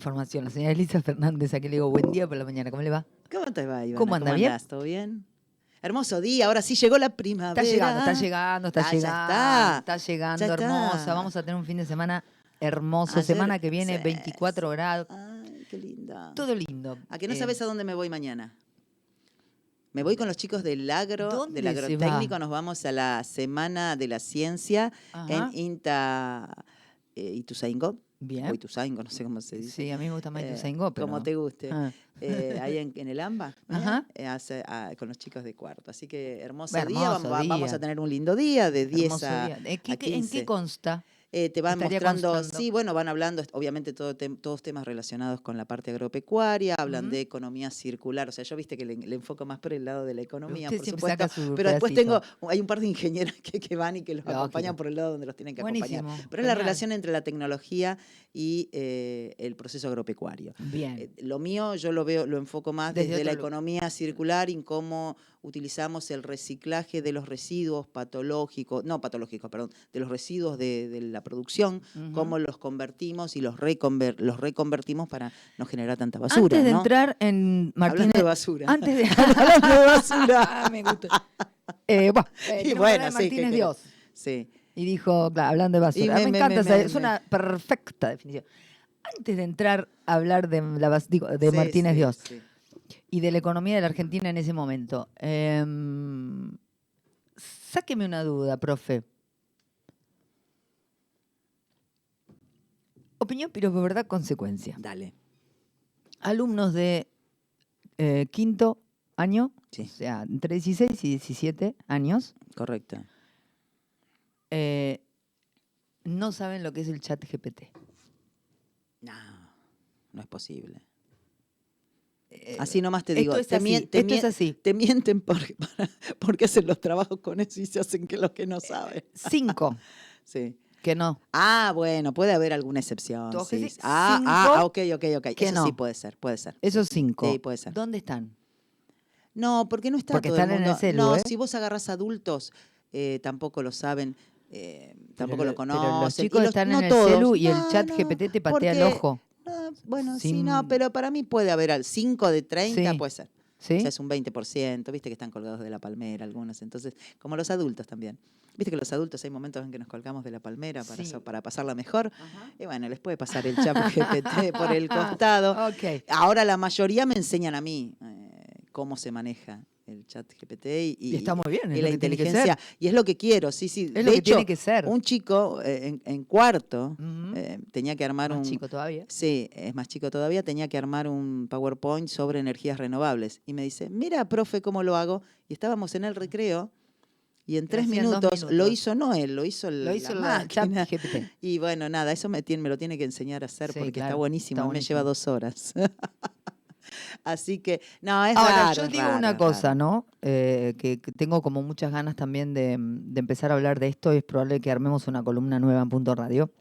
información. La señora Elisa Fernández, a que le digo buen día por la mañana. ¿Cómo le va? ¿Cómo te va, Ivana? ¿Cómo anda? ¿Bien? Andás? ¿Todo bien? Hermoso día, ahora sí llegó la primavera. Está llegando, Ya está. está llegando, Ya está. hermosa. Vamos a tener un fin de semana hermoso. Ayer, Semana que viene, sí, 24 grados. Ay, qué linda. Todo lindo. ¿A que no sabes a dónde me voy mañana? Me voy con los chicos del ¿Dónde del se agrotécnico. va? Nos vamos a la Semana de la Ciencia Ajá. en INTA Ituzaingó. Bien. O Ituzaingó, no sé cómo se dice. Sí, a mí me gusta más Ituzaingó, pero... Como te guste. Ah. Ahí en el AMBA, Ajá. con los chicos de cuarto. Así que hermoso Hermoso día. Vamos día. a tener un lindo día de 10 Hermoso a, día. a ¿En 15. qué consta? Te van Estaría mostrando, constando. sí, bueno, van hablando, obviamente todos temas relacionados con la parte agropecuaria, hablan de economía circular, o sea, yo viste que le enfoco más por el lado de la economía, Usted por siempre supuesto, saca su pero después pedacito. hay un par de ingenieras que van y que los Lógico. acompañan por el lado donde los tienen que acompañar. Buenísimo, Pero es la genial. relación entre la tecnología y el proceso agropecuario. Bien. Lo mío yo lo enfoco más Desde desde la otro economía circular y cómo utilizamos el reciclaje de los residuos de los residuos de la producción, cómo los convertimos y los reconvertimos para no generar tanta basura. Antes de ¿no? entrar en Martínez... Hablando de basura. Antes de... Hablando de basura. Me gusta. Y bueno, sí, Martínez ¿qué Dios. Sí. Y dijo, claro, hablando de basura. Me encanta, es una perfecta definición. Antes de entrar a hablar de, de Martínez Dios y de la economía de la Argentina en ese momento, sáqueme una duda, profe. Opinión, pero verdad, consecuencia. Dale. Alumnos de quinto año, Sí. o sea, entre 16 y 17 años. Correcto. No saben lo que es el chat GPT. No es posible. Así nomás te digo. Esto es así. Te mienten porque hacen los trabajos con eso y se hacen que los que no saben. 5. Sí. Que no. Bueno, puede haber alguna excepción. Sí. Sí. Ok. Que Eso no. sí puede ser. Esos 5. Sí, puede ser. ¿Dónde están? No, porque no está porque todo están el mundo. En el celu, no, si vos agarrás adultos, tampoco lo saben, tampoco lo conocen. Pero los chicos están en el todos. celu y el chat GPT te patea el ojo. Pero para mí puede haber al 5 de 30, Sí. puede ser. ¿Sí? O sea, es un 20%, viste que están colgados de la palmera algunos. Entonces, como los adultos también. Viste que los adultos hay momentos en que nos colgamos de la palmera para pasarla mejor. Ajá. Y bueno, les puede pasar el chat GPT por el costado. Okay. Ahora la mayoría me enseñan a mí cómo se maneja el chat GPT y está muy bien, y la inteligencia. Y es lo que quiero, sí. Es de lo que hecho, tiene que ser. Un chico en cuarto tenía que armar Más chico todavía. Sí, es más chico todavía, tenía que armar un PowerPoint sobre energías renovables. Y me dice, mira, profe, cómo lo hago. Y estábamos en el recreo y en 3 minutos lo hizo no él, lo hizo la máquina. Chat GPT. Y bueno, nada, eso me lo tiene que enseñar a hacer porque está buenísimo. Me lleva 2 horas. Así que, no, es Ahora, raro. yo digo una cosa, ¿no? Que tengo como muchas ganas también de empezar a hablar de esto y es probable que armemos una columna nueva en Punto Radio.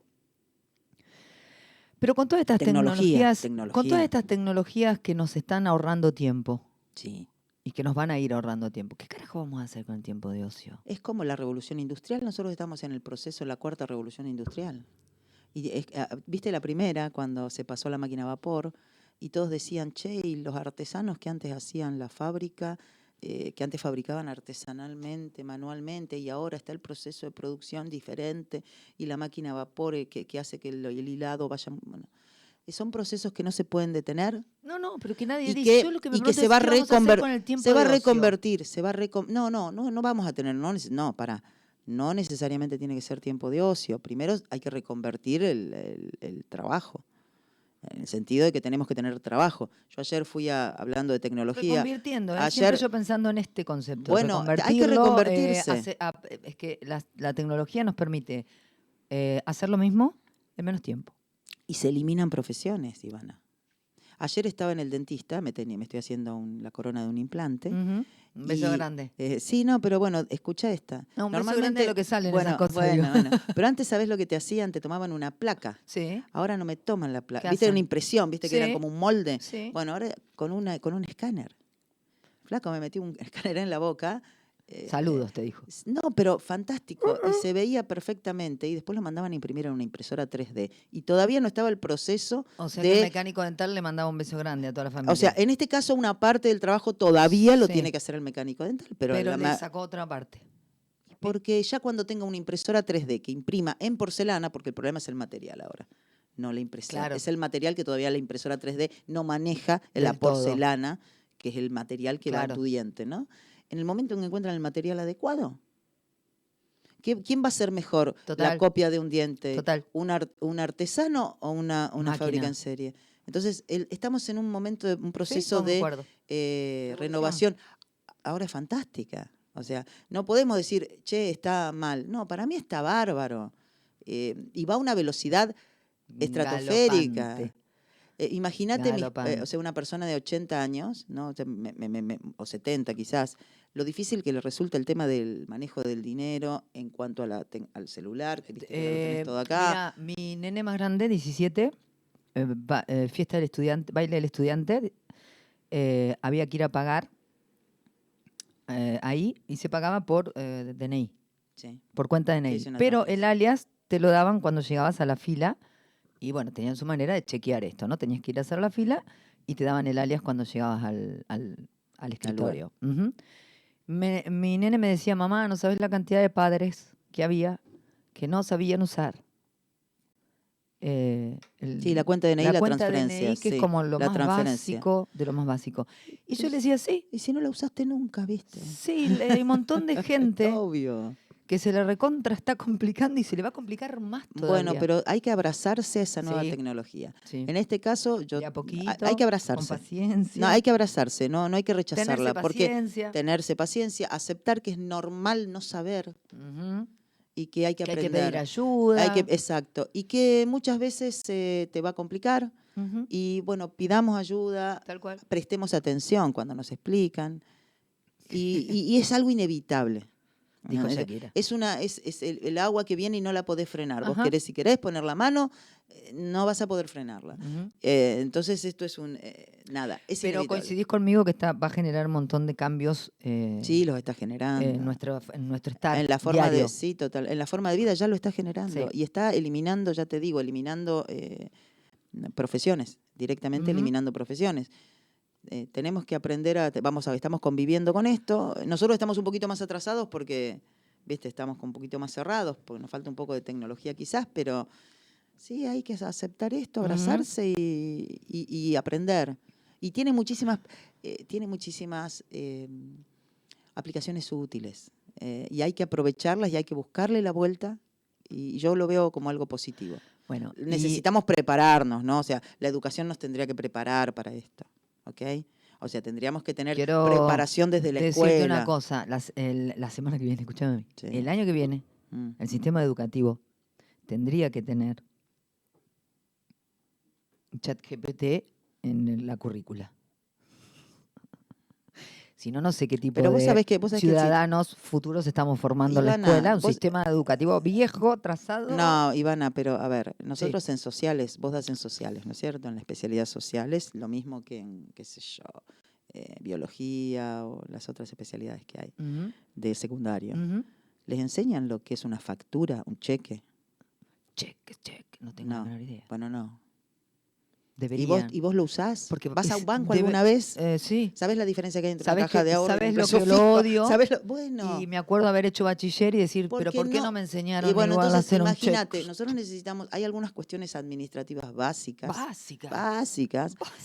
Pero con todas estas tecnologías, con todas estas tecnologías que nos están ahorrando tiempo. Sí. Y que nos van a ir ahorrando tiempo. ¿Qué carajo vamos a hacer con el tiempo de ocio? Es como la revolución industrial. Nosotros estamos en el proceso de la 4ª revolución industrial. Y viste la primera, cuando se pasó a la máquina a vapor, y todos decían, che, y los artesanos que antes hacían la fábrica, que antes fabricaban artesanalmente, manualmente, y ahora está el proceso de producción diferente, y la máquina a vapor que hace que el hilado vaya... Bueno, son procesos que no se pueden detener. No, pero que nadie dice. Yo lo que me pregunto es qué vamos a hacer con el tiempo se va a de ocio. reconvertir, no vamos a tener, no necesariamente tiene que ser tiempo de ocio. Primero hay que reconvertir el trabajo, en el sentido de que tenemos que tener trabajo. Yo ayer fui hablando de tecnología. Reconvirtiendo, siempre yo pensando en este concepto. Bueno, hay que reconvertirse. Es que la tecnología nos permite hacer lo mismo en menos tiempo. Y se eliminan profesiones, Ivana. Ayer estaba en el dentista, me estoy haciendo la corona de un implante. Un beso grande. Sí, no, pero bueno, escucha esta. No, un beso grande es lo que sale en esas cosas. Bueno. Pero antes, ¿sabés lo que te hacían? Te tomaban una placa. Sí. Ahora no me toman la placa. ¿Viste? Era una impresión, ¿viste? Que era como un molde. Sí. Bueno, ahora con un escáner. Flaco, me metí un escáner en la boca. Saludos, te dijo. No, pero fantástico. Y se veía perfectamente. Y después lo mandaban a imprimir en una impresora 3D. Y todavía no estaba el proceso O sea de... que el mecánico dental le mandaba un beso grande a toda la familia. O sea, en este caso una parte del trabajo todavía lo Sí. tiene que hacer el mecánico dental. Pero le sacó otra parte. porque ya cuando tenga una impresora 3D que imprima en porcelana, porque el problema es el material ahora, no la impresión. Claro. Es el material que todavía la impresora 3D no maneja, Del la todo. porcelana, que es el material que va Claro. a tu diente, ¿no? En el momento en que encuentran el material adecuado, ¿quién va a ser mejor Total. la copia de un diente? Total. ¿Un artesano o una Máquina. fábrica en serie? Entonces, estamos en un momento, un proceso concuerdo. de renovación. Ahora es fantástica. O sea, no podemos decir, che, está mal. No, para mí está bárbaro. Y va a una velocidad estratosférica. Galopante. Imagínate, Galopante. o sea, una persona de 80 años, ¿no? O sea, o 70 quizás, lo difícil que le resulta el tema del manejo del dinero en cuanto a al celular, que viste que ya lo tenés todo acá. Mira, mi nene más grande, 17, fiesta del estudiante, baile del estudiante, había que ir a pagar ahí y se pagaba por DNI, Sí. por cuenta de DNI. es una Pero transferencia. el alias te lo daban cuando llegabas a la fila y bueno, tenían su manera de chequear esto, ¿no? Tenías que ir a hacer la fila y te daban el alias cuando llegabas al escritorio. Ujú. Mi nene me decía, mamá, no sabes la cantidad de padres que había que no sabían usar. Sí, la cuenta de DNI, la cuenta transferencia, DNI, que sí, es como lo la más transferencia. básico de lo más básico. Y yo le decía, sí, Y si no la usaste nunca, ¿viste? sí, hay un montón de gente Obvio. que se le recontra está complicando y se le va a complicar más todavía. Bueno, pero hay que abrazarse a esa nueva Sí. tecnología. Sí. En este caso, De a poquito, hay que con abrazarse. paciencia. No, hay que abrazarse, no hay que rechazarla. Tenerse Porque paciencia. tenerse paciencia, aceptar que es normal no saber Ujú. y que hay que Que hay aprender. que pedir ayuda. Exacto. Y que muchas veces te va a complicar. Ujú. Y bueno, pidamos ayuda, Tal cual. prestemos atención cuando nos explican. Y es algo inevitable. Dijo ¿No? Shakira. Es el agua que viene y no la podés frenar. Ajá. Vos si querés poner la mano, no vas a poder frenarla. Ujú. Entonces esto es nada, es Pero inevitable. coincidís conmigo que va a generar un montón de cambios Sí, los está generando. en nuestro estar En la forma diario. sí, total. En la forma de vida ya lo está generando. Sí. Y está eliminando, ya te digo, profesiones, directamente Ujú. eliminando profesiones. Tenemos que aprender estamos conviviendo con esto. Nosotros estamos un poquito más atrasados porque, viste, estamos un poquito más cerrados, porque nos falta un poco de tecnología quizás, pero sí, hay que aceptar esto, abrazarse y aprender. Y tiene muchísimas aplicaciones útiles. Y hay que aprovecharlas y hay que buscarle la vuelta. Y yo lo veo como algo positivo. Bueno, Necesitamos prepararnos, ¿no? O sea, la educación nos tendría que preparar para esto, ¿ok? O sea, tendríamos que tener preparación desde la escuela. Decirte una cosa, la semana que viene, escúchame, Sí. el año que viene, el sistema educativo tendría que tener ChatGPT en la currícula. Si no, no sé qué tipo Pero vos de sabés que ciudadanos futuros estamos formando en la Ivana, escuela, un sistema educativo viejo, trazado. No, Ivana, pero a ver, nosotros en sociales, vos das en sociales, ¿no es cierto? En la especialidad sociales, lo mismo que en, qué sé yo, biología o las otras especialidades que hay Ujú. de secundario. Ujú. ¿Les enseñan lo que es una factura, un cheque? Check, no tengo la menor idea. Bueno, no. Deberían. ¿Y vos lo usás? Porque ¿Vas a un banco alguna vez? Sí. ¿Sabés la diferencia que hay entre una caja de ahorro y ¿Sabes un lo peso que fijo? lo odio? Bueno. Y me acuerdo haber hecho bachiller y decir, pero ¿por qué no me enseñaron igual a hacer un check? Imagínate, nosotros necesitamos, hay algunas cuestiones administrativas básicas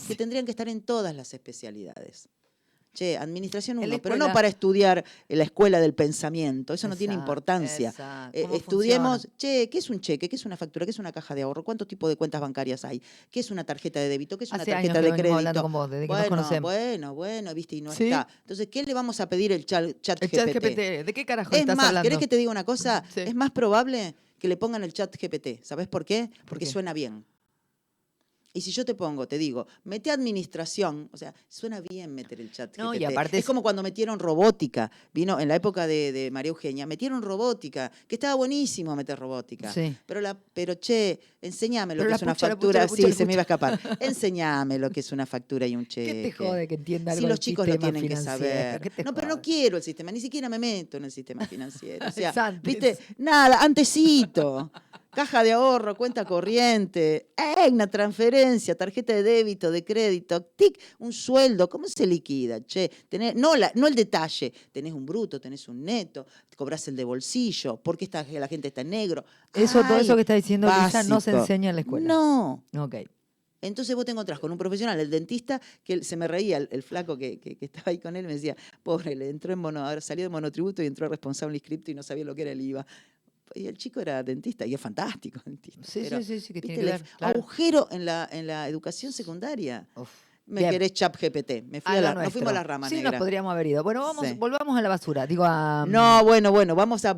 que tendrían que estar en todas las especialidades. Che, administración 1, pero no para estudiar en la escuela del pensamiento, eso no tiene importancia. Estudiemos, che, ¿qué es un cheque? ¿Qué es una factura? ¿Qué es una caja de ahorro? ¿Cuántos tipos de cuentas bancarias hay? ¿Qué es una tarjeta de débito? ¿Qué es una tarjeta de crédito? Hablando con vos, desde que nos conocemos. Bueno, viste, y no ¿Sí? está. Entonces, ¿qué le vamos a pedir el chat GPT? ¿De qué carajo estás hablando? ¿Querés que te diga una cosa? Sí. Es más probable que le pongan el chat GPT. ¿Sabés por qué? Porque suena bien. Y si yo te pongo, te digo, mete administración, o sea, suena bien meter el chat No, GPT. y aparte es como cuando metieron robótica, vino en la época de María Eugenia, metieron robótica, que estaba buenísimo meter robótica. Sí. Pero che, enséñame lo Pero que la es una pucha, la pucha, factura. la pucha, Sí, la se me iba a pucha. escapar. Enséñame lo que es una factura y un ¿Qué cheque. te jode que entienda Si algo los del chicos lo sistema tienen que financiero? saber. ¿Qué te No, pero no jode? quiero el sistema, ni siquiera me meto en el sistema financiero. O sea, Es antes. ¿viste? Nada, antecito. Caja de ahorro, cuenta corriente, una transferencia, tarjeta de débito, de crédito, tic, un sueldo, ¿cómo se liquida? Che, no el detalle, tenés un bruto, tenés un neto, te cobras el de bolsillo, ¿por qué la gente está en negro? Todo eso Ay, que está diciendo Lisa no se básico. enseña en la escuela. No. Ok. Entonces vos te encontrás con un profesional, el dentista, que se me reía, el flaco que estaba ahí con él, me decía, pobre, le entró salió de monotributo y entró responsable inscripto y no sabía lo que era el IVA. Y el chico era dentista, y es fantástico dentista. Sí, pero, sí, que ¿viste tiene que ver. Claro. Agujero en la educación secundaria. Uf. Me Bien. querés chat GPT. Nos fuimos a las ramas Sí, negras. nos podríamos haber ido. Bueno, Sí. volvamos a la basura. Digo, a... No, bueno, volvamos a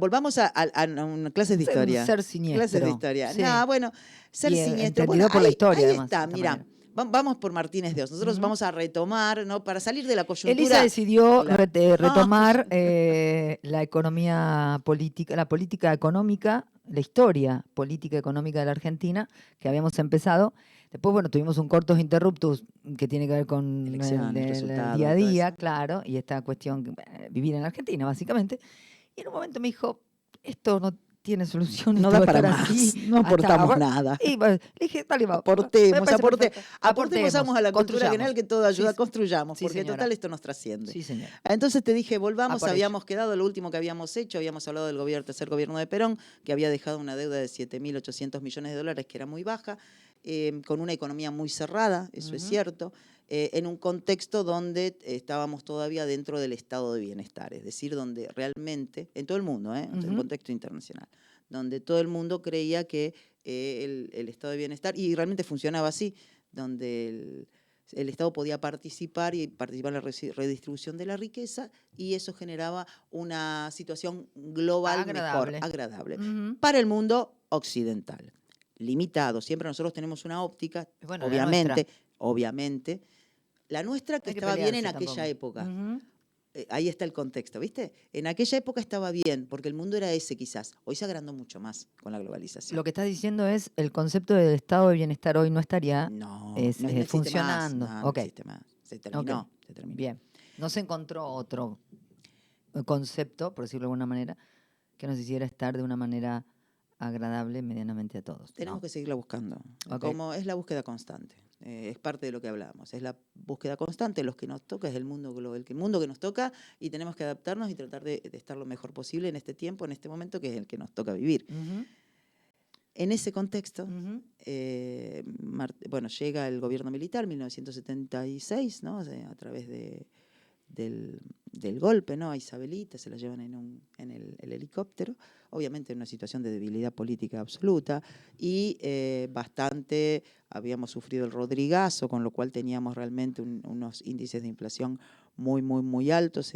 clases de historia. Ser siniestro. Clases de historia. Sí. No, bueno, ser Y siniestro. entendido Bueno, por la historia, ahí además, está, de esta mira. manera. Vamos por Martínez de Oz. Nosotros vamos a retomar, ¿no? Para salir de la coyuntura. Elisa decidió retomar la economía política, la política económica, la historia política económica de la Argentina, que habíamos empezado. Después, bueno, tuvimos un cortos interruptus que tiene que ver con el día a día, claro, y esta cuestión, vivir en la Argentina, básicamente. Y en un momento me dijo, esto no tiene solución. No da para más, no aportamos nada. Y le dije, dale, va. Aportemos a la cultura general, que todo ayuda, sí, construyamos, sí, porque señora. total esto nos trasciende. Sí, señora. Entonces te dije, volvamos, habíamos ello. quedado, lo último que habíamos hecho, habíamos hablado del tercer gobierno de Perón, que había dejado una deuda de 7.800 millones de dólares, que era muy baja, con una economía muy cerrada, eso es cierto, en un contexto donde estábamos todavía dentro del estado de bienestar, es decir, donde realmente, en todo el mundo, en un contexto internacional, donde todo el mundo creía que el estado de bienestar, y realmente funcionaba así, donde el Estado podía participar en la redistribución de la riqueza, y eso generaba una situación global agradable para el mundo occidental. Limitado, siempre nosotros tenemos una óptica, bueno, obviamente, la nuestra que estaba bien en aquella época. Ahí está el contexto, ¿viste? En aquella época estaba bien, porque el mundo era ese quizás. Hoy se agrandó mucho más con la globalización. Lo que estás diciendo es, el concepto del estado de bienestar hoy no estaría no funcionando. No existe más. Se terminó. Bien. No se encontró otro concepto, por decirlo de alguna manera, que nos hiciera estar de una manera agradable medianamente a todos. Tenemos que seguirla buscando. Como es la búsqueda constante. Es parte de lo que hablábamos. Es la búsqueda constante. Los que nos toca es el mundo global, el mundo que nos toca, y tenemos que adaptarnos y tratar de estar lo mejor posible en este tiempo, en este momento, que es el que nos toca vivir. En ese contexto, llega el gobierno militar, 1976, ¿no? A través del golpe, ¿no? A Isabelita se la llevan en el helicóptero, obviamente en una situación de debilidad política absoluta, y habíamos sufrido el Rodrigazo, con lo cual teníamos realmente unos índices de inflación muy, muy, muy altos,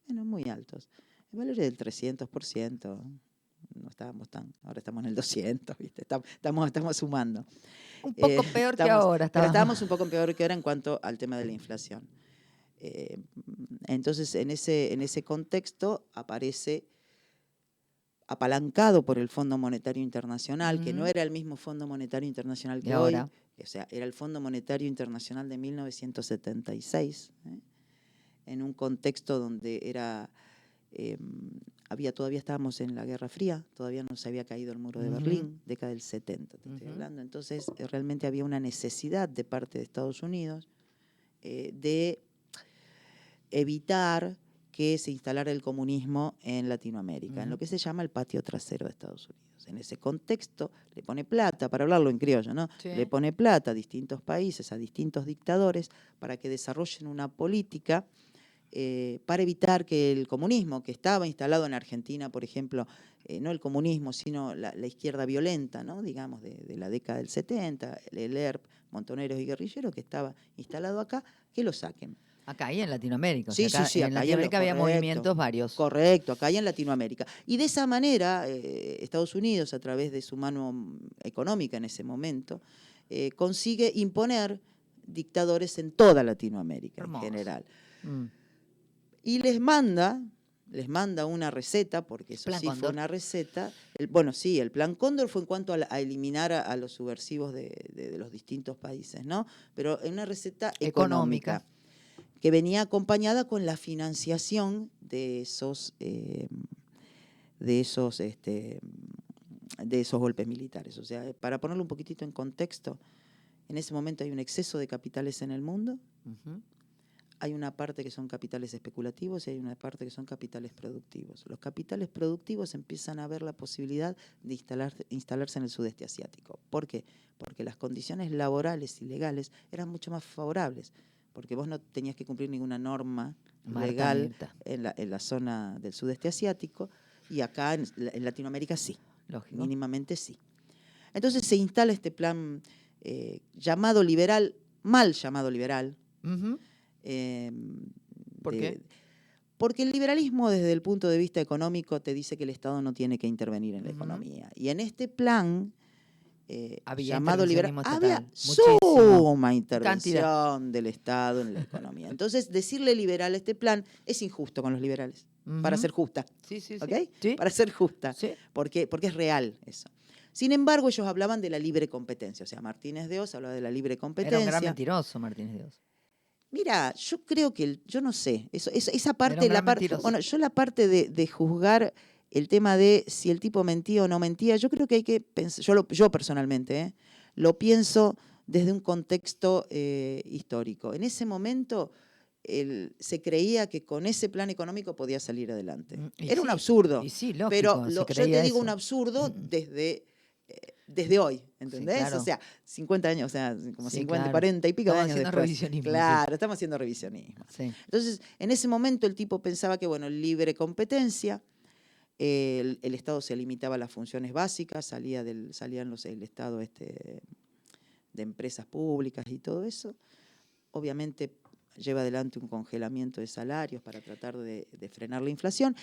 muy altos, en valores del 300%. No estábamos ahora estamos en el 200, ¿viste? Estamos sumando. Un poco peor que ahora. Pero estábamos un poco peor que ahora en cuanto al tema de la inflación. Entonces, en ese contexto aparece, apalancado por el Fondo Monetario Internacional, que no era el mismo Fondo Monetario Internacional que hoy, o sea, era el Fondo Monetario Internacional de 1976, en un contexto donde todavía estábamos en la Guerra Fría, todavía no se había caído el muro de Berlín, década del 70, te estoy hablando. Entonces, realmente había una necesidad de parte de Estados Unidos de evitar que se instalara el comunismo en Latinoamérica, en lo que se llama el patio trasero de Estados Unidos. En ese contexto le pone plata, para hablarlo en criollo, ¿no? Sí. Le pone plata a distintos países, a distintos dictadores, para que desarrollen una política para evitar que el comunismo, que estaba instalado en Argentina, por ejemplo, no el comunismo, sino la izquierda violenta, ¿no? Digamos, de la década del 70, el ERP, Montoneros y Guerrilleros, que estaba instalado acá, que lo saquen. Acá y en Latinoamérica. Sí, en Latinoamérica había movimientos varios. Correcto, acá y en Latinoamérica. Y de esa manera, Estados Unidos, a través de su mano económica en ese momento, consigue imponer dictadores en toda Latinoamérica Hermoso. en general. Mm. Y les manda una receta, porque eso Plan sí Cóndor. fue una receta. Bueno, sí, el Plan Cóndor fue en cuanto a eliminar a los subversivos de los distintos países, ¿no? Pero en una receta económica que venía acompañada con la financiación de esos golpes militares. O sea, para ponerlo un poquitito en contexto, en ese momento hay un exceso de capitales en el mundo. Ujú. Hay una parte que son capitales especulativos y hay una parte que son capitales productivos. Los capitales productivos empiezan a ver la posibilidad de instalarse en el sudeste asiático. ¿Por qué? Porque las condiciones laborales y legales eran mucho más favorables, porque vos no tenías que cumplir ninguna norma legal Mirta. en la zona del sudeste asiático, y acá en Latinoamérica sí, Lógico. mínimamente sí. Entonces se instala este plan llamado liberal, mal llamado liberal. Ujú. ¿Por qué? Porque el liberalismo desde el punto de vista económico te dice que el Estado no tiene que intervenir en la Ujú. economía. Y en este plan Había llamado liberal intervencionismo había estatal. Muchísimo. suma intervención Cantidad. del Estado en la economía. Entonces, decirle liberal a este plan es injusto con los liberales, para Ujú. ser justa. Sí, sí, sí. ¿Ok? Sí. Para ser justa. Sí. Porque es real eso. Sin embargo, ellos hablaban de la libre competencia. O sea, Martínez de Oz hablaba de la libre competencia. Era un gran mentiroso, Martínez de Oz. Mira, yo creo que, yo no sé, esa Era parte, un gran mentiroso. bueno, yo la parte de juzgar el tema de si el tipo mentía o no mentía, yo creo que hay que pensar, yo personalmente, lo pienso desde un contexto histórico. En ese momento se creía que con ese plan económico podía salir adelante. Era un absurdo, Y sí, lógico, pero se yo te creía digo un eso. absurdo desde hoy, ¿entendés? claro. O sea, 50 años, o sea, como Sí, 50, claro. 40 y pico de Estamos años haciendo después. revisionismo, Claro, estamos haciendo revisionismo. Sí. Entonces, en ese momento el tipo pensaba que, bueno, libre competencia, el Estado se limitaba a las funciones básicas, salían el Estado de empresas públicas y todo eso. Obviamente lleva adelante un congelamiento de salarios para tratar de frenar la inflación.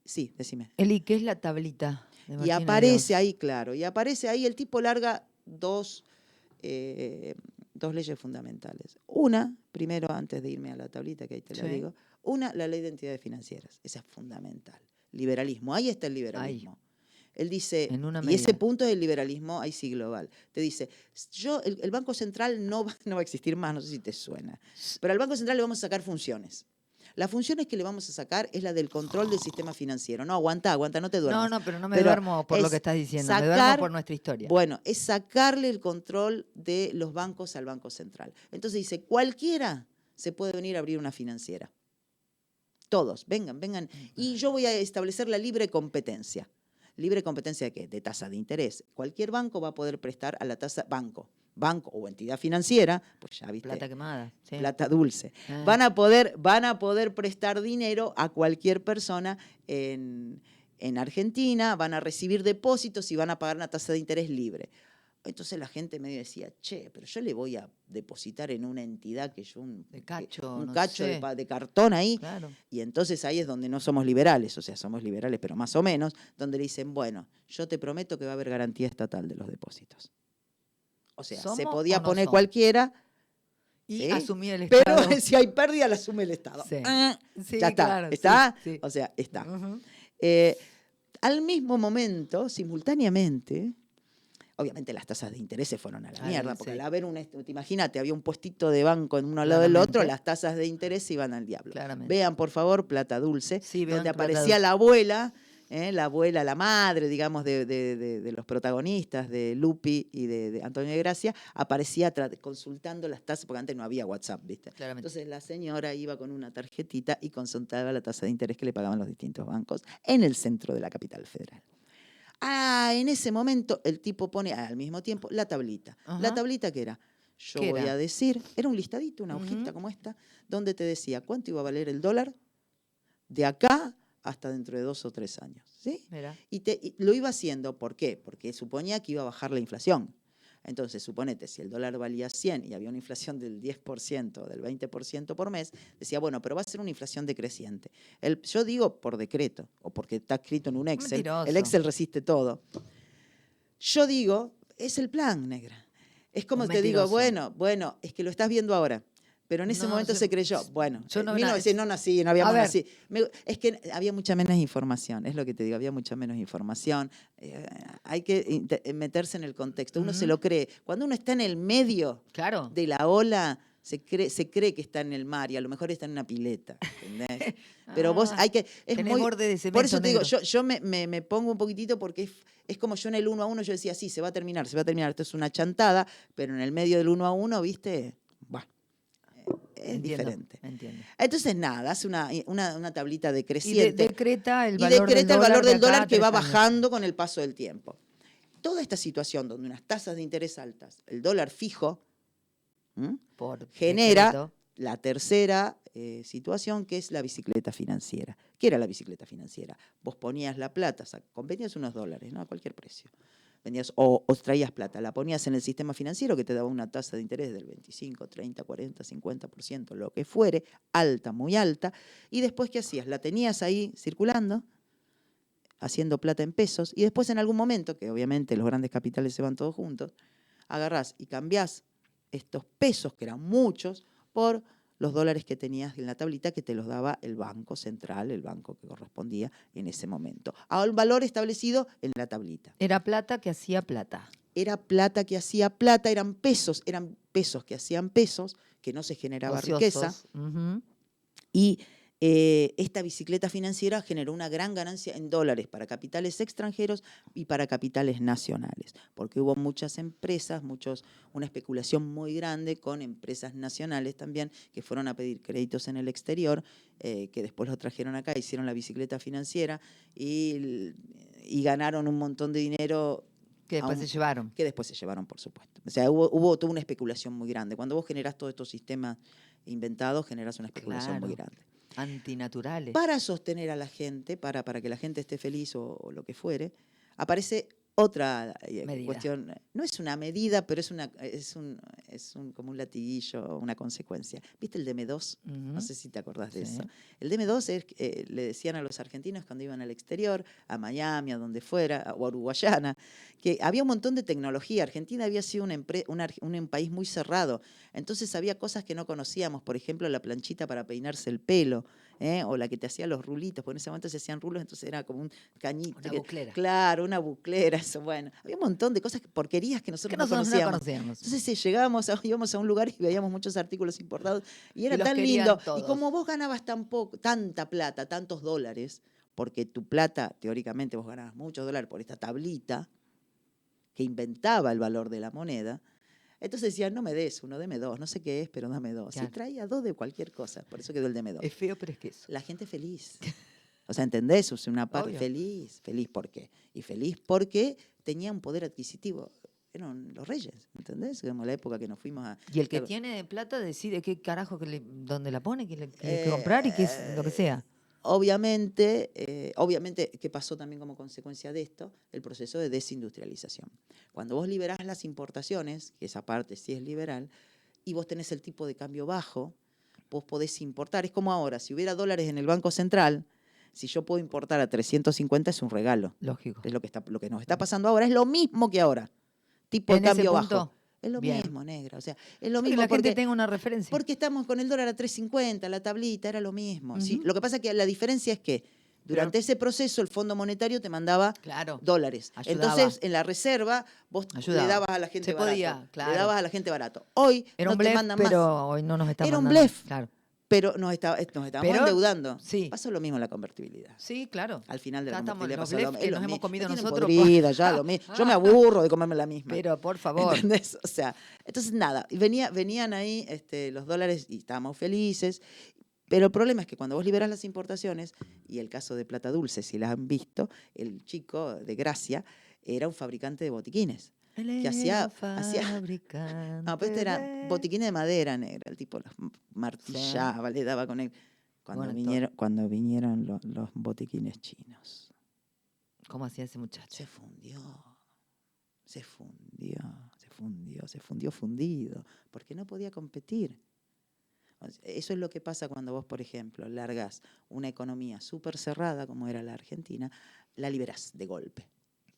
Sí, decime. Eli, ¿qué es la tablita de Y Martínez de aparece Oz? ahí, claro, el tipo larga dos leyes fundamentales. Una, primero, antes de irme a la tablita, que ahí te la Sí. digo, la ley de entidades financieras. Esa es fundamental. Liberalismo, ahí está el liberalismo. Él dice, En una y ese medida. punto del liberalismo, ahí sí global, te dice, el Banco Central no va a existir más, no sé si te suena, pero al Banco Central le vamos a sacar funciones. Las funciones que le vamos a sacar es la del control del sistema financiero. No, aguanta, no te duermas. No, pero no me duermo por lo que estás diciendo, me duermo por nuestra historia. Bueno, es sacarle el control de los bancos al Banco Central. Entonces dice, cualquiera se puede venir a abrir una financiera. Todos, vengan. Y yo voy a establecer la libre competencia. ¿Libre competencia de qué? De tasa de interés. Cualquier banco va a poder prestar a la tasa, banco o entidad financiera, pues ya viste. Plata quemada. Sí. Plata dulce. Van a poder prestar dinero a cualquier persona en Argentina, van a recibir depósitos y van a pagar una tasa de interés libre. Entonces la gente medio decía, che, pero yo le voy a depositar en una entidad que yo un cacho de cartón ahí. Claro. Y entonces ahí es donde no somos liberales, o sea, somos liberales, pero más o menos, donde le dicen, bueno, yo te prometo que va a haber garantía estatal de los depósitos. O sea, se podía poner cualquiera. Y ¿sí? asumía el Estado. Pero si hay pérdida, la asume el Estado. Sí. Sí, ya está. Claro, ¿Está? Sí. O sea, está. Uh-huh. Al mismo momento, simultáneamente, obviamente las tasas de interés se fueron a la mierda, porque al haber imagínate, había un puestito de banco en uno al lado del otro, las tasas de interés se iban al diablo. Claramente. Vean, por favor, Plata Dulce, donde aparecía Dulce. la abuela, la madre, digamos, de los protagonistas, de Lupi y de Antonio de Gracia, aparecía consultando las tasas, porque antes no había WhatsApp, ¿viste? Claramente. Entonces la señora iba con una tarjetita y consultaba la tasa de interés que le pagaban los distintos bancos en el centro de la capital federal. En ese momento el tipo pone al mismo tiempo la tablita. Ajá. ¿La tablita qué era? Yo voy a decir, era un listadito, una hojita como esta, donde te decía cuánto iba a valer el dólar de acá hasta dentro de 2 o 3 años. ¿Sí? Y lo iba haciendo, ¿por qué? Porque suponía que iba a bajar la inflación. Entonces, suponete, si el dólar valía 100 y había una inflación del 10%, del 20% por mes, decía, bueno, pero va a ser una inflación decreciente. Yo digo por decreto, o porque está escrito en un Excel. Mentiroso. El Excel resiste todo. Yo digo, es el plan, negra. Es como Un te digo, mentiroso. bueno, es que lo estás viendo ahora. Pero en ese No, momento se creyó. Bueno, yo en no, 1900 no nací, no a habíamos ver, nacido. Es que había mucha menos información, es lo que te digo, había mucha menos información. Hay que meterse en el contexto. Uno se ujú, lo cree. Cuando uno está en el medio claro. de la ola, se cree que está en el mar y a lo mejor está en una pileta, ¿entendés? Pero vos Ah, hay que, es tenés muy, borde de por cemento eso te digo, negro. yo me pongo un poquitito porque es como yo en el 1-1 yo decía, sí, se va a terminar, esto es una chantada, pero en el medio del 1-1, ¿viste? Bueno, es Entiendo, diferente. entiendo. Entonces, nada, hace una tablita Y decreciente decreta el y valor del decreta el dólar valor de del acá dólar a que va 3 años. bajando con el paso del tiempo. Toda esta situación donde unas tasas de interés altas, el dólar fijo, ¿m? Por genera decreto. la tercera situación, que es la bicicleta financiera. ¿Qué era la bicicleta financiera? Vos ponías la plata, vendías unos dólares, ¿no? A cualquier precio. Vendías, o traías plata, la ponías en el sistema financiero que te daba una tasa de interés del 25, 30, 40, 50%, lo que fuere, alta, muy alta, y después, ¿qué hacías? La tenías ahí circulando, haciendo plata en pesos, y después en algún momento, que obviamente los grandes capitales se van todos juntos, agarrás y cambiás estos pesos, que eran muchos, por los dólares que tenías en la tablita que te los daba el Banco Central, el banco que correspondía en ese momento, a un valor establecido en la tablita. Era plata que hacía plata. Era plata que hacía plata, eran pesos que hacían pesos, que no se generaba riqueza, Ociosos. Ujú. y esta bicicleta financiera generó una gran ganancia en dólares para capitales extranjeros y para capitales nacionales, porque hubo muchas empresas, una especulación muy grande con empresas nacionales también que fueron a pedir créditos en el exterior, que después los trajeron acá, hicieron la bicicleta financiera y ganaron un montón de dinero Que después se llevaron. que después se llevaron, por supuesto. O sea, hubo toda una especulación muy grande. Cuando vos generás todos estos sistemas inventados, generás una especulación muy Claro. grande. Antinaturales. Para sostener a la gente, para que la gente esté feliz o lo que fuere, aparece otra Medida. cuestión. No es una medida, pero como un latiguillo, una consecuencia. ¿Viste el DM2? No Ujú. sé si te acordás de Sí. eso. El DM2 le decían a los argentinos cuando iban al exterior, a Miami, a donde fuera, o a Uruguayana, que había un montón de tecnología. Argentina había sido un país muy cerrado. Entonces había cosas que no conocíamos. Por ejemplo, la planchita para peinarse el pelo. O la que te hacía los rulitos, porque en ese momento se hacían rulos, entonces era como un cañito. Una buclera. Claro, una buclera, eso, bueno. Había un montón de cosas, porquerías que Que nosotros no nosotros no conocíamos. conocíamos. Entonces íbamos a un lugar y veíamos muchos artículos importados y Y era los tan lindo. querían Y como todos. vos ganabas tanta plata, tantos dólares, porque tu plata, teóricamente vos ganabas muchos dólares por esta tablita que inventaba el valor de la moneda, entonces decían, no me des uno, deme dos, no sé qué es, pero dame dos. Claro. Y traía dos de cualquier cosa, por eso quedó el deme dos. Es feo, pero es que eso. La gente feliz. O sea, ¿entendés? O sea, una parte Obvio. feliz. ¿Feliz por qué? Y feliz porque tenía un poder adquisitivo. Eran los reyes, ¿entendés? Como la época que nos fuimos a... Y el que tiene plata decide qué carajo, dónde la pone, qué comprar y qué es lo que Eh, sea. obviamente, ¿qué pasó también como consecuencia de esto? El proceso de desindustrialización. Cuando vos liberás las importaciones, que esa parte sí es liberal, y vos tenés el tipo de cambio bajo, vos podés importar. Es como ahora, si hubiera dólares en el Banco Central, si yo puedo importar a 350 es un regalo. Lógico. Es lo que nos está pasando ahora, es lo mismo que ahora. Tipo de En ese cambio bajo. punto, Es lo bien. mismo, negra. O sea, es lo Para que mismo la gente tenga una referencia. porque estamos con el dólar a 3.50, la tablita, era lo mismo. ¿Sí? Ujú. Lo que pasa es que la diferencia es que Pero, durante ese proceso el Fondo Monetario te mandaba claro, dólares. ayudaba. Entonces, en la reserva, vos le Ayudaba. dabas a la gente Se barato. podía, Le claro. dabas a la gente barato. Hoy Era no un te blef, mandan más. pero hoy no nos está Era un mandando. blef, Claro. pero nos estábamos Pero, endeudando. sí, Pasó lo mismo en la convertibilidad. sí, claro. Al final de la Acá estamos convertibilidad los pasó lo blef mismo. que Es lo nos hemos mismo. Me comido tienen nosotros. podrida ya, lo mismo. Yo me aburro de comerme la misma. Pero, por favor. ¿Entendés? O sea, entonces nada, venían ahí los dólares y estábamos felices. Pero el problema es que cuando vos liberás las importaciones, y el caso de Plata Dulce, si las han visto, el chico de Gracia era un fabricante de botiquines. Él Que era hacía no, pero este fabricante era de... botiquines de madera negra, el tipo los Sí, martillaba, le daba con él. buen Cuando actor. vinieron los botiquines chinos, ¿Cómo hacía ese muchacho? se fundió, se fundió fundido, porque no podía competir. Eso es lo que pasa cuando vos, por ejemplo, largás una economía súper cerrada, como era la Argentina, la liberás de golpe.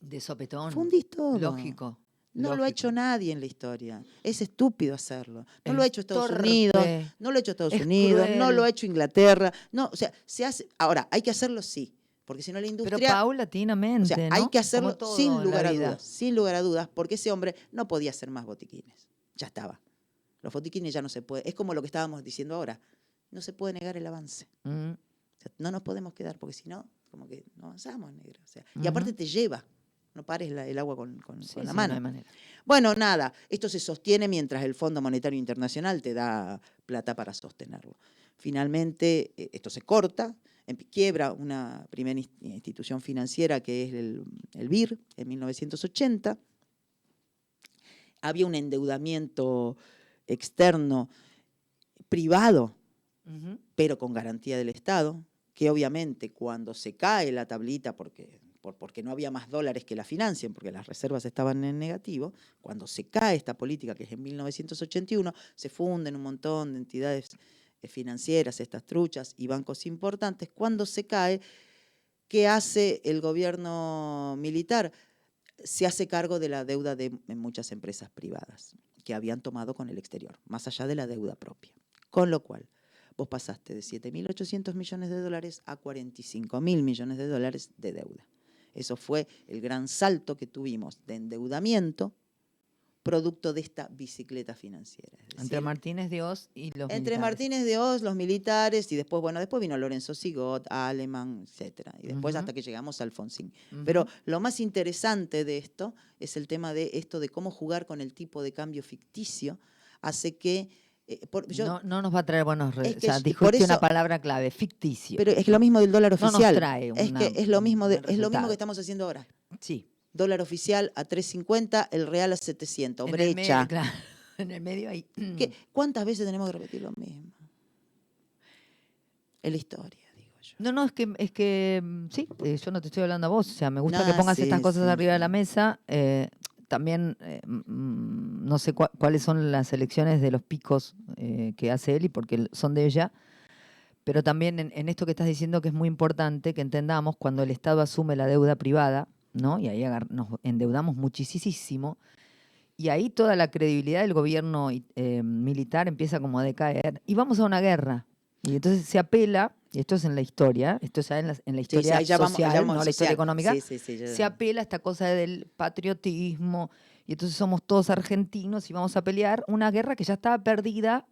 De sopetón. Fundís todo. Lógico. No lo ha hecho Lógico. nadie en la historia. Es estúpido hacerlo. No lo Es ha hecho Estados torpe, Unidos, no lo ha hecho Estados es Unidos, no lo cruel. ha hecho Inglaterra. No, o sea, se hace. Ahora, hay que hacerlo sí, porque si no la Pero industria, o sea, paulatinamente, hay ¿no? que Como hacerlo todo en la vida. sin lugar a dudas, porque ese hombre no podía hacer más botiquines. Ya estaba. Los botiquines ya no se puede. Es como lo que estábamos diciendo ahora. No se puede negar el avance. Mm, O sea, no nos podemos quedar, porque si no, como que no avanzamos, negra. O sea, y ujú. aparte te lleva. No pares el agua con Sí, la sí, no hay mano. manera. Bueno, nada, esto se sostiene mientras el Fondo Monetario Internacional te da plata para sostenerlo. Finalmente, esto se corta, quiebra una primera institución financiera que es el BIR en 1980. Había un endeudamiento externo privado, Ujú. pero con garantía del Estado, que obviamente cuando se cae la tablita, porque no había más dólares que la financien, porque las reservas estaban en negativo, cuando se cae esta política, que es en 1981, se funden un montón de entidades financieras, estas truchas y bancos importantes. Cuando se cae, ¿qué hace el gobierno militar? Se hace cargo de la deuda de muchas empresas privadas que habían tomado con el exterior, más allá de la deuda propia. Con lo cual, vos pasaste de 7.800 millones de dólares a 45.000 millones de dólares de deuda. Eso fue el gran salto que tuvimos de endeudamiento producto de esta bicicleta financiera. Es decir, Entre Martínez de Oz y los entre militares. Martínez de Oz, los militares, y después, bueno, después vino Lorenzo Sigot, Alemán, etcétera. Y después Ujú, hasta que llegamos a Alfonsín. ujú. Pero lo más interesante de esto es el tema de esto de cómo jugar con el tipo de cambio ficticio hace que No nos va a traer buenos es o que sea, por dijiste una eso, palabra clave, ficticio. pero es que lo mismo del dólar No nos oficial. trae Es que un es lo mismo buen es lo mismo que resultado. estamos haciendo ahora. Sí. Dólar oficial a 3.50, el real a 700. En el medio, Brecha. claro, en el medio hay. ¿Cuántas veces tenemos que repetir lo mismo? En la historia, digo yo. No, sí, yo no te estoy hablando a vos, o sea, me gusta que pongas estas Sí, cosas sí, arriba de sí. la mesa. También no sé cuáles son las elecciones de los picos que hace Eli, porque son de ella, pero también en esto que estás diciendo que es muy importante que entendamos cuando el Estado asume la deuda privada, ¿no? Y ahí nos endeudamos muchísimo, y ahí toda la credibilidad del gobierno militar empieza como a decaer, y vamos a una guerra. Y entonces se apela, y esto es en la historia, esto es en la Sí, historia ahí ya vamos social, al no la historia social. económica, Sí. se apela a esta cosa del patriotismo, y entonces somos todos argentinos y vamos a pelear una guerra que ya estaba perdida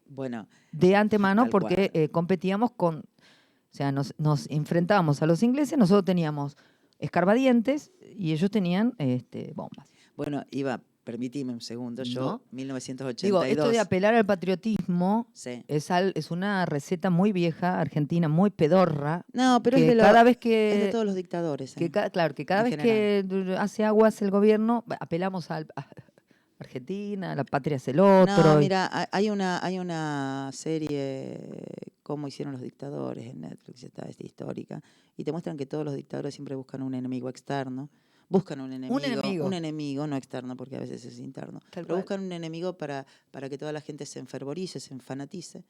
Bueno, de antemano tal porque cual. competíamos con, o sea, nos enfrentábamos a los ingleses, nosotros teníamos escarbadientes y ellos tenían bombas, Bueno, permitime un segundo, yo, ¿no? Digo, esto de 1982, apelar al patriotismo sí. es una receta muy vieja, argentina, muy pedorra, No, pero que cada vez es de que, todos los dictadores, claro, que cada en vez general. que hace aguas el gobierno, apelamos a Argentina, la patria es el No, otro. mira, hay una serie, Cómo hicieron los dictadores en Netflix, está histórica, y te muestran que todos los dictadores siempre buscan un enemigo externo. Buscan un Un enemigo, no externo, porque a veces es interno, tal pero cual. buscan un enemigo para que toda la gente se enfervorice, se enfanatice,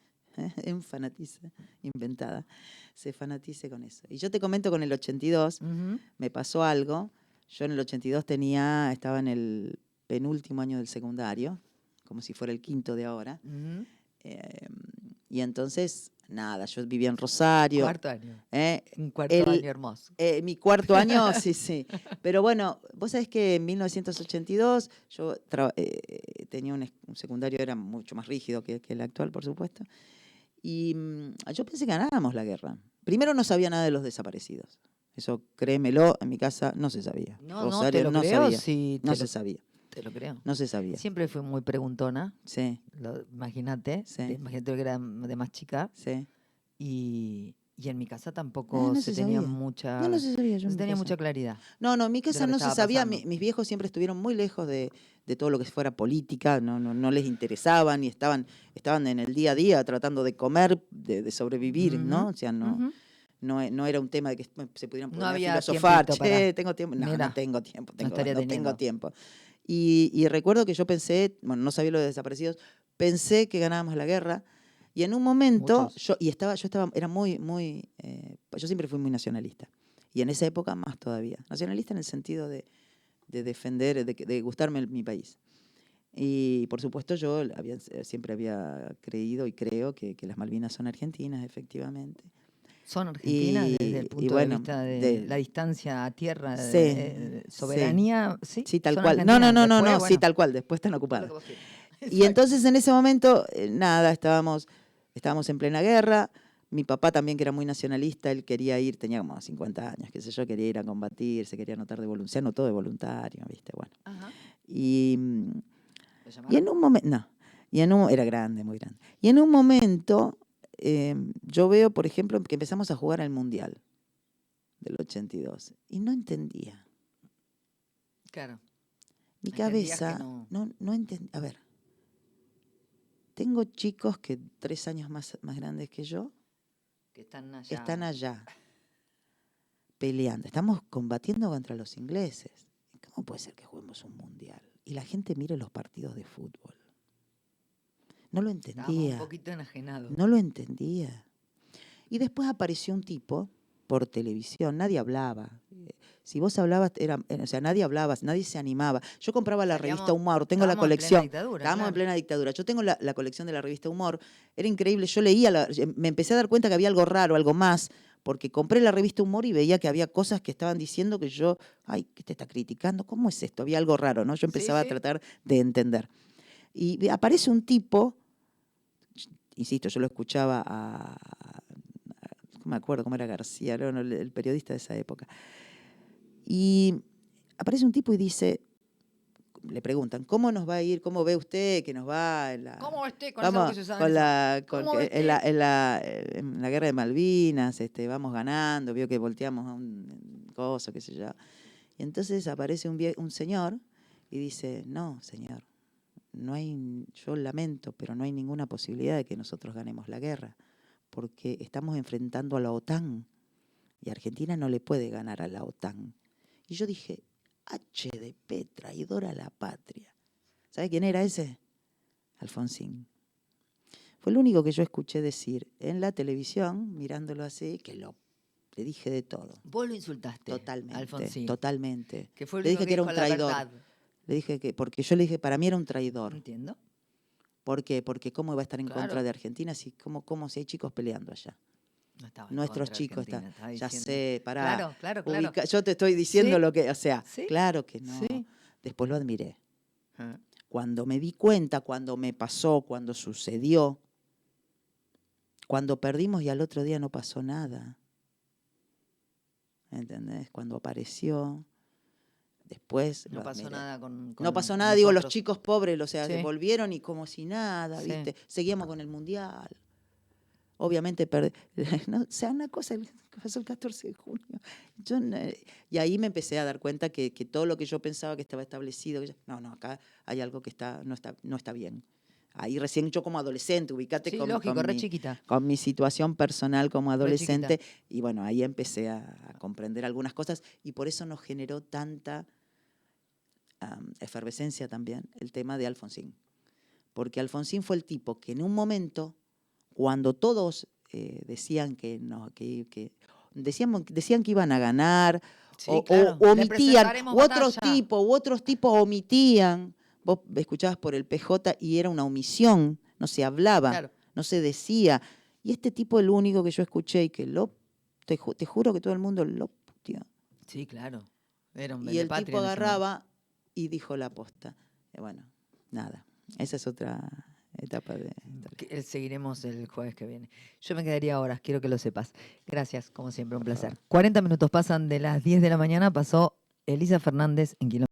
enfanatice, inventada, se fanatice con eso. Y yo te comento con el 82, Ujú. me pasó algo. Yo en el 82 estaba en el penúltimo año del secundario, como si fuera el quinto de ahora. Ujú. Y entonces, nada, yo vivía en Rosario. Cuarto año. ¿eh? Un cuarto año hermoso. Mi cuarto año, sí. Pero bueno, vos sabés que en 1982 yo tenía un secundario, era mucho más rígido que el actual, por supuesto. Y yo pensé que ganábamos la guerra. Primero no sabía nada de los desaparecidos. Eso, créemelo, en mi casa no se sabía. No, Rosario te lo no creo, sabía. sí, No se sabía. te lo creo. No se sabía. Siempre fui muy preguntona, Sí, imagínate, sí, imagínate que era de más chica, sí. y en mi casa tampoco No se se tenía sabía. No se sabía yo no en se mi tenía casa. mucha claridad No, en mi de casa lo que no se estaba sabía. pasando. Mis viejos siempre estuvieron muy lejos de todo lo que fuera política. No les interesaban y estaban en el día a día tratando de comer, de sobrevivir, ¿no? Ujú, O sea, ujú. no era un tema de que se pudieran No poner a había filosofar. tiempito para. Che, tengo tiempo. No Mira, tengo tiempo. no estaría No tengo teniendo. tiempo. Y recuerdo que yo pensé, bueno, no sabía lo de desaparecidos, pensé que ganábamos la guerra. Y en un momento, Muchos. era yo siempre fui muy nacionalista. Y en esa época más todavía. Nacionalista en el sentido de de defender, de gustarme mi país. Y por supuesto yo siempre había creído y creo que las Malvinas son argentinas, efectivamente. Son argentinas desde el punto de bueno, vista de la distancia a tierra, sí, soberanía, ¿sí? Sí, tal Son cual. No, argentinas. no, Después, sí, bueno, tal cual. Después están todo lo ocupadas. que vos quieras. Y Exacto. entonces en ese momento, nada, estábamos en plena guerra. Mi papá también, que era muy nacionalista, él quería ir, tenía como 50 años, qué sé yo, quería ir a combatir, se quería anotar de voluntario, se anotó de voluntario, ¿viste? Bueno. Ajá. Y ¿Lo llamaron? en un momento, no, era grande, muy grande. Y en un momento, yo veo, por ejemplo, que empezamos a jugar al Mundial del 82 y no entendía. Claro. Mi Entendías cabeza, que no. no entendía. A ver, tengo chicos que 3 años más grandes que yo, Que están allá. que están allá peleando. Estamos combatiendo contra los ingleses. ¿Cómo puede ser que juguemos un mundial y la gente mire los partidos de fútbol? No lo Estábamos un entendía. poquito enajenados. No lo entendía. Y después apareció un tipo por televisión, nadie hablaba. Si vos hablabas, nadie hablaba, nadie se animaba. Yo compraba la revista Humor, tengo la colección. Estábamos en plena dictadura. Yo tengo la colección de la revista Humor. Era increíble, yo leía, me empecé a dar cuenta que había algo raro, algo más, porque compré la revista Humor y veía que había cosas que estaban diciendo que yo, ay, ¿qué te está criticando? ¿Cómo es esto? Había algo raro, ¿no? Yo empezaba a tratar de entender. Y aparece un tipo, insisto, yo lo escuchaba no me acuerdo cómo era García, era el periodista de esa época. Y aparece un tipo y dice, le preguntan, ¿cómo nos va a ir? ¿Cómo ve usted que nos va en la... ¿Cómo esté con vamos, esa voz que se sabe? en la guerra de Malvinas, vamos ganando, vio que volteamos a un coso, qué sé yo. Y entonces aparece un señor y dice, no, señor, yo lamento, pero no hay ninguna posibilidad de que nosotros ganemos la guerra, porque estamos enfrentando a la OTAN y Argentina no le puede ganar a la OTAN. Y yo dije, HDP, traidor a la patria. ¿Sabe quién era ese? Alfonsín. Fue el único que yo escuché decir en la televisión, mirándolo así, que le dije de todo. Vos lo insultaste, Totalmente, Alfonsín. totalmente. Que fue el le dije único que era un dijo la traidor. verdad. Le dije porque yo le dije, para mí era un traidor. Entiendo. ¿Por qué? Porque cómo iba a estar en contra de Argentina si hay chicos peleando allá. No estaba Nuestros chicos están. Ya diciendo. sé, pará. Claro. Yo te estoy diciendo Sí. lo que, o sea, Sí. claro que no. Sí. Después lo admiré. Cuando me di cuenta, cuando me pasó, cuando sucedió, cuando perdimos y al otro día no pasó nada. ¿Entendés? Cuando apareció, después no pasó nada con no pasó nada, nosotros. digo, los chicos pobres, o sea, Sí. se volvieron y como si nada, Sí. ¿viste? Seguíamos con el mundial. Obviamente, no, o sea, una cosa, pasó el 14 de junio. Y ahí me empecé a dar cuenta que todo lo que yo pensaba que estaba establecido, no, acá hay algo que no está bien. Ahí recién yo como adolescente, ubicate Sí, lógico, re chiquita. con mi situación personal como adolescente. Y bueno, ahí empecé a comprender algunas cosas y por eso nos generó tanta efervescencia también el tema de Alfonsín. Porque Alfonsín fue el tipo que en un momento, cuando todos decían que decían que iban a ganar, Sí, o omitían, u otros tipos omitían. Vos escuchabas por el PJ y era una omisión, no se hablaba, no se decía. Y este tipo, el único que yo escuché y que te juro que todo el mundo lo puteó. Sí, claro. Era un y el tipo agarraba y dijo la posta. Bueno, nada, esa es otra etapa de... Seguiremos el jueves que viene. Yo me quedaría horas, quiero que lo sepas. Gracias, como siempre, un placer. 40 minutos pasan de las 10 de la mañana, pasó Elisa Fernández en Kilómetro.